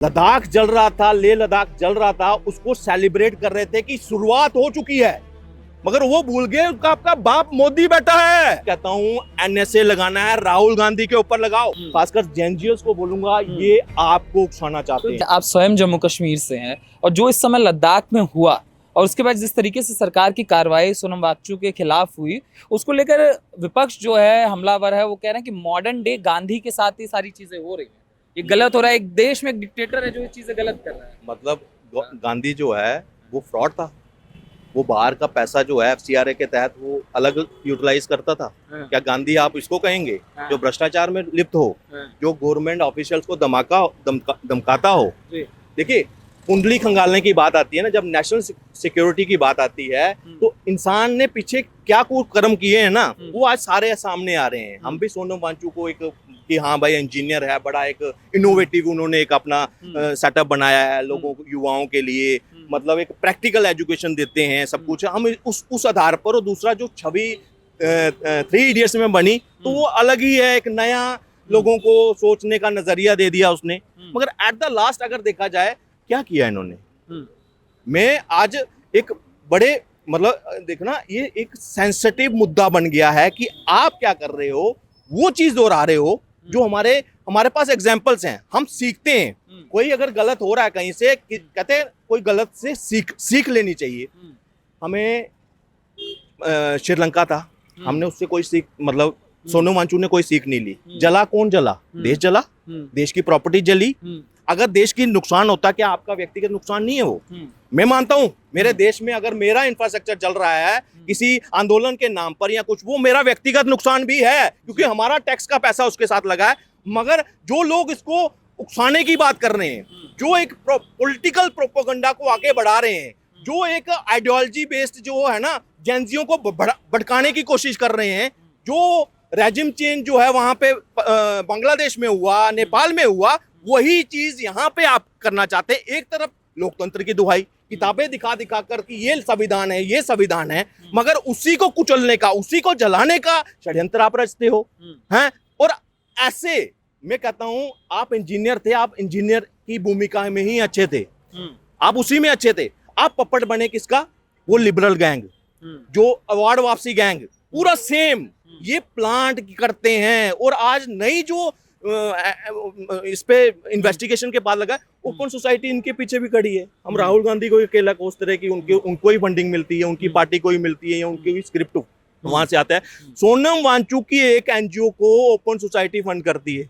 लद्दाख जल रहा था, लेह लद्दाख जल रहा था, उसको सेलिब्रेट कर रहे थे कि शुरुआत हो चुकी है, मगर वो भूल गए उसका आपका बाप मोदी बैठा है। कहता हूँ एनएसए लगाना है, राहुल गांधी के ऊपर लगाओ। खासकर जेएनजीओस को बोलूंगा, ये आपको उकसाना चाहते हैं। आप स्वयं जम्मू कश्मीर से हैं और जो इस समय लद्दाख में हुआ और उसके बाद जिस तरीके से सरकार की कार्रवाई सोनम वांगचुक के खिलाफ हुई, उसको लेकर विपक्ष जो है हमलावर है, वो कह रहे हैं कि मॉडर्न डे गांधी के साथ ये सारी चीजें हो रही हैं, ये गलत हो रहा है। एक देश में एक डिक्टेटर है जो ये चीजें गलत कर रहा है। मतलब गांधी जो है वो फ्रॉड था, वो बाहर का पैसा जो है एफसीआरए के तहत वो अलग यूटिलाइज करता था। क्या गांधी आप इसको कहेंगे जो भ्रष्टाचार में लिप्त हो, जो गवर्नमेंट ऑफिशियल्स को धमकाता हो? देखिए, कुंडली खंगालने की बात आती है ना, जब नेशनल सिक्योरिटी की बात आती है, तो इंसान ने पीछे क्या कुकर्म किए हैं ना, वो आज सारे सामने आ रहे हैं। हम भी सोनम वांगचुक को एक कि हाँ भाई इंजीनियर है, बड़ा एक इनोवेटिव उन्होंने एक अपना सेटअप बनाया है लोगों को, युवाओं के लिए, मतलब एक प्रैक्टिकल एजुकेशन देते हैं, सब कुछ हम उस आधार पर। और दूसरा जो छवि 3 इडियट्स में बनी, तो वो अलग ही है, एक नया लोगों को सोचने का नजरिया दे दिया उसने। मगर एट द लास्ट अगर देखा जाए क्या किया इन्होंने, मैं आज एक बड़े मतलब देखना, ये एक सेंसिटिव मुद्दा बन गया है कि आप क्या कर रहे हो, वो चीज दोहरा रहे हो जो हमारे पास एग्जाम्पल्स हैं, हम सीखते हैं। कोई अगर गलत हो रहा है कहीं से, कहते हैं कोई गलत से सीख लेनी चाहिए। हमें श्रीलंका था, हमने उससे कोई सीख, मतलब सोनम वांगचुक ने कोई सीख नहीं ली। जला कौन जला? देश जला, देश की प्रॉपर्टी जली। अगर देश की नुकसान होता, क्या आपका व्यक्तिगत नुकसान नहीं है वो? मैं मानता हूं मेरे देश में अगर मेरा इंफ्रास्ट्रक्चर जल रहा है किसी आंदोलन के नाम पर या कुछ, वो मेरा व्यक्तिगत नुकसान भी है, क्योंकि हमारा टैक्स का पैसा उसके साथ लगा है। मगर जो लोग इसको उकसाने की बात कर रहे हैं, जो एक पॉलिटिकल प्रोपेगेंडा को आगे बढ़ा रहे हैं, जो एक आइडियोलॉजी बेस्ड जो है ना, जेंजियों को भड़काने की कोशिश कर रहे हैं, जो रेजिम चेंज जो है वहां पे बांग्लादेश में हुआ, नेपाल में हुआ, वही चीज यहाँ पे आप करना चाहते हैं। एक तरफ लोकतंत्र की दुहाई, किताबें दिखा दिखा कर कि ये संविधान है, ये संविधान है, मगर उसी को कुचलने का, उसी को जलाने का षड्यंत्र आप रचते हो हैं। और ऐसे मैं कहता हूं, आप इंजीनियर थे, आप इंजीनियर की भूमिका में ही अच्छे थे, आप उसी में अच्छे थे। आप पपट बने किसका? वो लिबरल गैंग, जो अवार्ड वापसी गैंग, पूरा सेम ये प्लांट करते हैं। और आज नई जो इस पे इन्वेस्टिगेशन के बाद लगा, ओपन सोसाइटी इनके पीछे भी खड़ी है। हम राहुल गांधी को अकेला कोसते रहे कि उनको ही फंडिंग मिलती है, उनकी पार्टी को ही मिलती है, या उनकी ही स्क्रिप्ट वहां से आता है। सोनम वांगचुक की एक एनजीओ को ओपन सोसाइटी फंड करती है,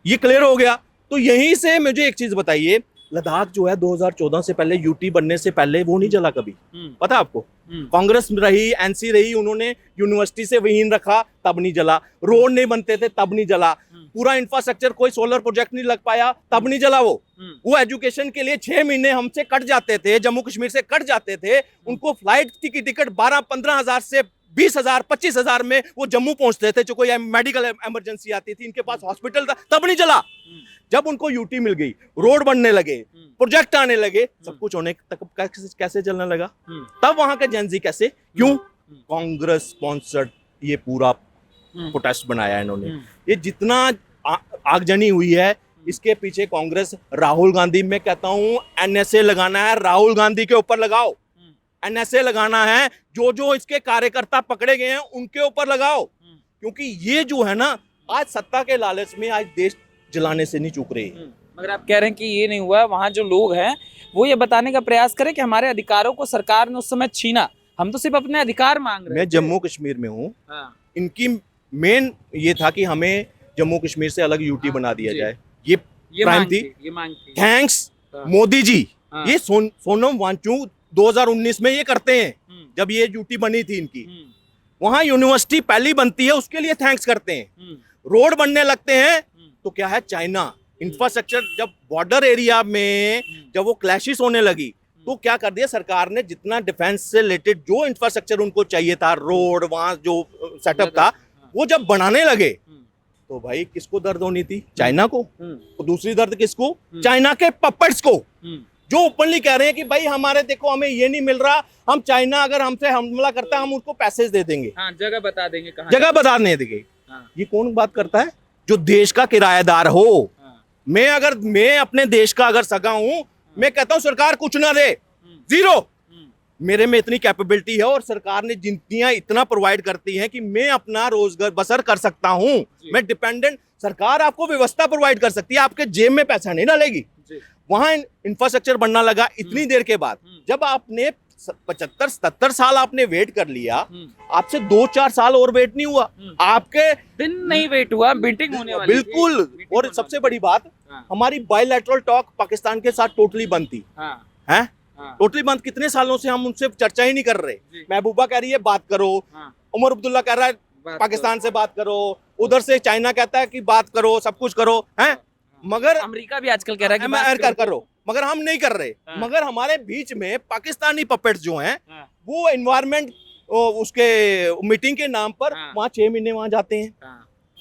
ये क्लियर हो गया। तो यहीं से मुझे एक चीज बताइए, लद्दाख जो है 2014 से पहले, यूटी बनने से पहले वो नहीं जला कभी, पता आपको? कांग्रेस रही, एनसी रही, उन्होंने यूनिवर्सिटी से विहीन रखा, तब नहीं जला। रोड नहीं बनते थे, तब नहीं जला। पूरा इंफ्रास्ट्रक्चर, कोई सोलर प्रोजेक्ट नहीं लग पाया, तब नहीं जला। वो एजुकेशन के लिए 6 महीने हमसे कट जाते थे, जम्मू कश्मीर से कट जाते थे, उनको फ्लाइट की टिकट 12-15 हजार से 20,000 25,000 में वो जम्मू पहुंचते थे। जो कोई मेडिकल इमरजेंसी आती थी, इनके पास हॉस्पिटल था, तब नहीं जला। जब उनको यूटी मिल गई, रोड बनने लगे, प्रोजेक्ट आने लगे, सब कुछ होने तक कैसे चलने लगा? तब वहां के जेंजी कैसे? क्यों? कांग्रेस स्पॉन्सर्ड ये पूरा प्रोटेस्ट बनाया इन्होंने। ये जितना आगजनी हुई है, इसके पीछे कांग्रेस, राहुल गांधी, मैं कहता हूं एनएसए लगाना है, राहुल गांधी के ऊपर लगाओ। एनएसए लगाना है, जो इसके कार्यकर्ता पकड़े गए हैं उनके ऊपर लगाओ, क्योंकि ये जो है ना, आज सत्ता के लालच में आज देश जलाने से नहीं चूक रही। मगर आप कह रहे हैं कि ये नहीं हुआ। वहां जो लोग हैं वो ये बताने का प्रयास करें कि हमारे अधिकारों को सरकार ने उस समय छीना, हम तो सिर्फ अपने अधिकार मांग रहे हैं। मैं जम्मू कश्मीर में हूँ, इनकी मेन ये था कि हमें जम्मू कश्मीर से अलग यूटी बना दिया जाए, ये प्राइम थी। थैंक्स मोदी जी। ये सोनम वांगचुक 2019 में ये करते हैं, जब ये यूटी बनी थी इनकी, वहां यूनिवर्सिटी पहली बनती है, उसके लिए थैंक्स करते हैं। रोड बनने लगते हैं तो क्या है, चाइना इंफ्रास्ट्रक्चर, जब बॉर्डर एरिया में जब वो क्लैशेस होने लगी, तो क्या कर दिया सरकार ने, जितना डिफेंस से रिलेटेड जो इंफ्रास्ट्रक्चर उनको चाहिए था, रोड, वहां जो सेटअप था, वो जब बनाने लगे, तो भाई किसको दर्द होनी थी? चाइना को। तो दूसरी दर्द किसको? चाइना के पपेट्स को, जो ओपनली कह रहे हैं कि भाई हमारे, देखो हमें ये नहीं मिल रहा, हम चाइना अगर हमसे हमला करता है, हम उसको पैसेज दे देंगे, जगह बता देंगे, जगह बता नहीं देंगे। ये कौन बात करता है? जो देश का किराएदार हो, मैं अपने देश का अगर सगा हूं, मैं कहता हूं सरकार कुछ ना दे, जीरो। मेरे में इतनी कैपेबिलिटी है और सरकार ने जितनियां इतना प्रोवाइड करती हैं कि मैं अपना रोजगार बसर कर सकता हूं। मैं डिपेंडेंट, सरकार आपको व्यवस्था प्रोवाइड कर सकती है, आपके जेब में पैसा नहीं डालेगी। वहां इंफ्रास्ट्रक्चर बनना लगा इतनी देर के बाद। जब आपने 75-77 साल आपने वेट कर लिया, आपसे 2-4 साल और वेट नहीं हुआ, आपके दिन नहीं वेट हुआ, मीटिंग होने वाली बिल्कुल। और सबसे बड़ी बात, हमारी बायलैटरल टॉक पाकिस्तान के साथ टोटली बंद थी, है टोटली बंद। कितने सालों से हम उनसे चर्चा ही नहीं कर रहे। महबूबा कह रही है बात करो, उमर अब्दुल्ला कह रहा है पाकिस्तान से बात करो, उधर से चाइना कहता है कि बात करो, सब कुछ करो, हैं, मगर अमेरिका भी आजकल कह रहा है कि बात करो, मगर हम नहीं कर रहे। मगर हमारे बीच में पाकिस्तानी पपेट्स जो हैं, वो एनवायरमेंट उसके मीटिंग के नाम पर वहाँ 6 महीने वहां जाते हैं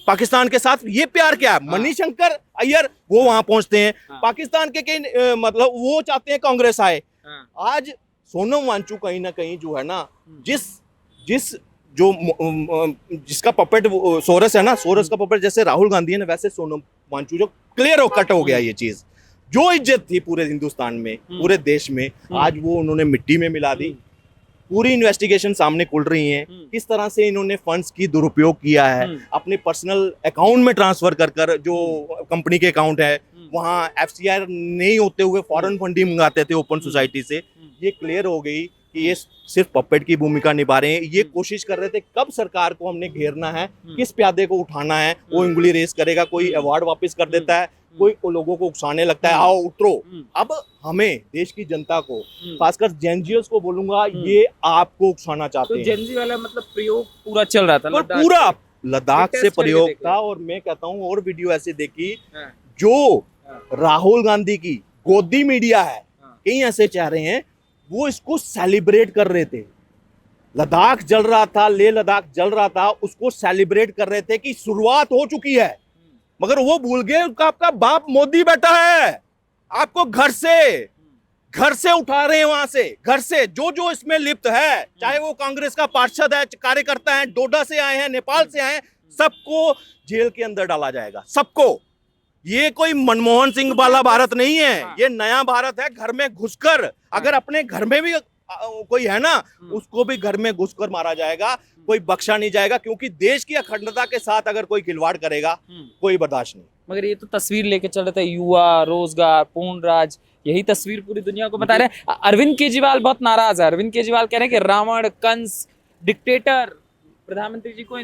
पाकिस्तान के साथ। ये प्यार क्या है? मणिशंकर अय्यर वो वहां पहुंचते हैं, पाकिस्तान के मतलब वो चाहते हैं कांग्रेस आए। आज सोनम वांचू कहीं ना कहीं जो है ना, जिसका पपेट सोरस है ना, सोरस का पपेट जैसे राहुल गांधी है ना, वैसे सोनम वांचू जो क्लियर कट हो गया ये चीज। जो इज्जत थी पूरे हिंदुस्तान में, पूरे देश में, आज वो उन्होंने मिट्टी में मिला दी। पूरी इन्वेस्टिगेशन सामने खुल रही है, किस तरह से इन्होंने फंड्स की दुरुपयोग किया है, अपने पर्सनल अकाउंट में ट्रांसफर कर जो कंपनी के अकाउंट है वहाँ FCR नहीं होते हुए फॉरेन फंडिंग मंगाते थे ओपन सोसाइटी से। ये क्लियर हो गई कि ये सिर्फ पपेट की भूमिका निभा रहे हैं। ये कोशिश कर रहे थे कब सरकार को हमने घेरना है, किस प्यादे को उठाना है, वो उंगली रेस करेगा, कोई अवार्ड वापस कर देता है, कोई लोगों को उकसाने लगता है, आओ उतरो। अब हमें देश की जनता को, खासकर जेनजीओस को बोलूंगा, ये आपको उकसाना चाहते हैं। जेनजी वाला मतलब प्रयोग पूरा चल रहा था, पूरा लद्दाख से प्रयोग था। और मैं कहता हूँ और वीडियो ऐसे देखी, जो राहुल गांधी की गोदी मीडिया है, कई ऐसे चेहरे हैं, वो इसको सेलिब्रेट कर रहे थे। लद्दाख जल रहा था, लेह लद्दाख जल रहा था, उसको सेलिब्रेट कर रहे थे कि शुरुआत हो चुकी है। मगर वो भूल गए उसका आपका बाप मोदी बैठा है, आपको घर से उठा रहे हैं, वहां से, घर से जो इसमें लिप्त है, चाहे वो कांग्रेस का पार्षद है, कार्यकर्ता है, डोडा से आए हैं, नेपाल से आए हैं, सबको जेल के अंदर डाला जाएगा, सबको। ये कोई मनमोहन सिंह वाला भारत नहीं है, ये नया भारत है। घर में घुसकर, अगर अपने घर में भी कोई है ना, उसको भी घर में घुसकर मारा जाएगा, कोई बख्शा नहीं जाएगा, क्योंकि देश की अखंडता के साथ अगर कोई खिलवाड़ करेगा, कोई बर्दाश्त नहीं। मगर ये तो तस्वीर लेके चल रहे थे, युवा, रोजगार, पूर्ण राज, यही तस्वीर पूरी दुनिया को बता रहे हैं। अरविंद केजरीवाल बहुत नाराज है। अरविंद केजरीवाल कह रहे हैं कि रावण, कंस, डिक्टेटर प्रधानमंत्री जी को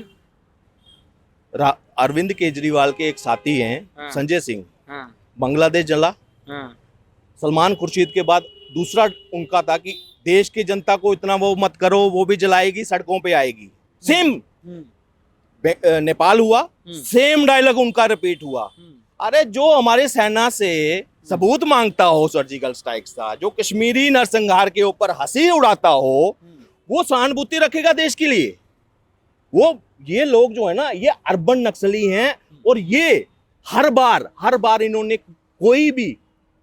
अरविंद केजरीवाल के एक साथी हैं, संजय सिंह, बांग्लादेश जला, सलमान खुर्शीद के बाद दूसरा उनका था कि देश की जनता को इतना वो मत करो, वो भी जलाएगी, सड़कों पे आएगी। सेम नेपाल हुआ, सेम डायलॉग उनका रिपीट हुआ। अरे जो हमारे सेना से सबूत मांगता हो सर्जिकल स्ट्राइक्स का, जो कश्मीरी नरसंहार के ऊपर हंसी उड़ाता हो, वो सहानुभूति रखेगा देश के लिए। वो ये लोग जो है ना, ये अर्बन नक्सली हैं, और ये हर बार इन्होंने कोई भी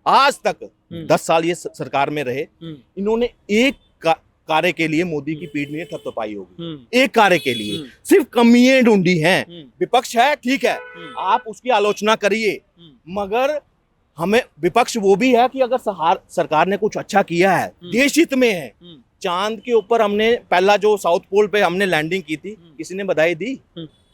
आज तक 10 साल ये सरकार में रहे, इन्होंने एक कार्य के लिए मोदी की पीठ नहीं थपथपाई होगी, एक कार्य के लिए सिर्फ कमियां ढूंढी हैं। विपक्ष है, ठीक है, आप उसकी आलोचना करिए, मगर हमें विपक्ष वो भी है कि अगर सरकार ने कुछ अच्छा किया है, देश हित में है। चांद के ऊपर हमने पहला जो साउथ पोल पे हमने लैंडिंग की थी, किसी ने बधाई दी?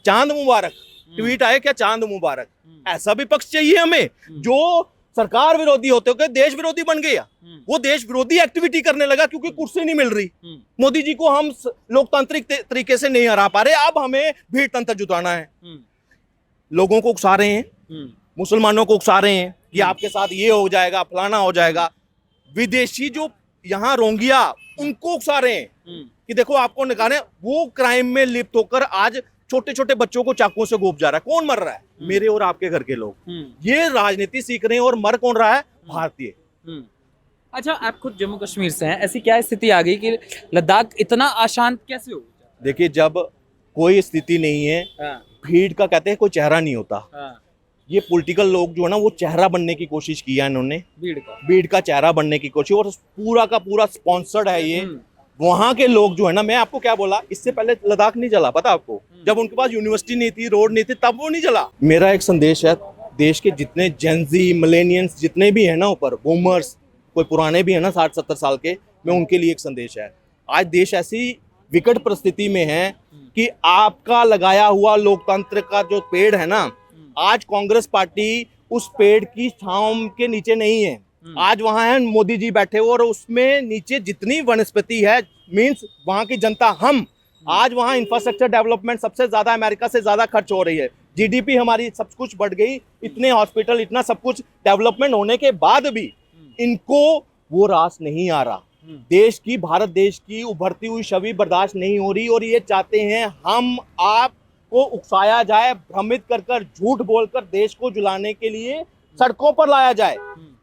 चांद मुबारक, ट्वीट आए क्या, चांद मुबारक। ऐसा विपक्ष चाहिए हमें, जो सरकार विरोधी होते हुए देश विरोधी बन गया। वो देश विरोधी एक्टिविटी करने लगा क्योंकि कुर्सी नहीं मिल रही। मोदी जी को हम लोकतांत्रिक तरीके से नहीं हरा पा रहे, अब हमें भीड़ तंत्र जुटाना है। लोगों को उकसा रहे हैं, मुसलमानों को उकसा रहे हैं कि आपके साथ ये हो जाएगा, फलाना हो जाएगा। विदेशी जो यहाँ रोंगिया, उनको उकसा रहे हैं कि देखो आपको निकाले। वो क्राइम में लिप्त होकर आज छोटे छोटे बच्चों को चाकुओं से गोप जा रहा है। कौन मर रहा है? मेरे और आपके घर के लोग। ये राजनीति सीख रहे हैं, और मर कौन रहा है? भारतीय। अच्छा, आप खुद जम्मू कश्मीर से हैं, ऐसी क्या स्थिति आ गई कि लद्दाख इतना अशांत कैसे हो? देखिए, जब कोई स्थिति नहीं है, भीड़ का कहते हैं कोई चेहरा नहीं होता। ये पॉलिटिकल लोग जो है ना, वो चेहरा बनने की कोशिश किया इन्होंने, भीड़ का चेहरा बनने की कोशिश, और पूरा का पूरा स्पॉन्सर्ड है ये। वहां के लोग जो है ना, मैं आपको क्या बोला, इससे पहले लद्दाख नहीं जला, पता आपको? जब उनके पास यूनिवर्सिटी नहीं थी, रोड नहीं थी, तब वो नहीं जला। मेरा एक संदेश है देश के जितने जेनजी मिलेनियंस जितने भी हैं ना ऊपर बूमर्स, कोई पुराने भी हैं ना 60-70 साल के, मैं उनके लिए एक संदेश है। आज देश ऐसी विकट परिस्थिति में है कि आपका लगाया हुआ लोकतंत्र का जो पेड़ है ना, आज कांग्रेस पार्टी उस पेड़ की छांव के नीचे नहीं है। आज वहां है मोदी जी बैठे हुए और उसमें नीचे जितनी वनस्पति है, मींस वहां की जनता, हम आज वहां इंफ्रास्ट्रक्चर डेवलपमेंट सबसे ज्यादा अमेरिका से ज्यादा खर्च हो रही है, जीडीपी हमारी सब कुछ बढ़ गई, इतने हॉस्पिटल, इतना सब कुछ डेवलपमेंट होने के बाद भी इनको वो रास नहीं आ रहा। देश की, भारत देश की उभरती हुई छवि बर्दाश्त नहीं हो रही और ये चाहते हैं हम आप को उकसाया जाए, भ्रमित कर कर, झूठ बोलकर देश को जुलाने के लिए सड़कों पर लाया जाए।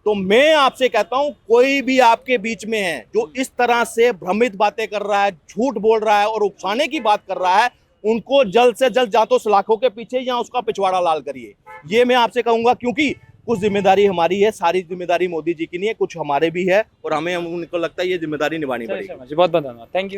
तो मैं आपसे कहता हूं, कोई भी आपके बीच में है जो इस तरह से भ्रमित बातें कर रहा है, झूठ बोल रहा है और उकसाने की बात कर रहा है, उनको जल्द से जल्द या तो सलाखों के पीछे या उसका पिछवाड़ा लाल करिए। ये मैं आपसे कहूंगा, क्योंकि कुछ जिम्मेदारी हमारी है, सारी जिम्मेदारी मोदी जी की नहीं है, कुछ हमारे भी है और हमें उनको लगता है ये जिम्मेदारी निभानी पड़ेगी। बहुत बहुत धन्यवाद, थैंक यू।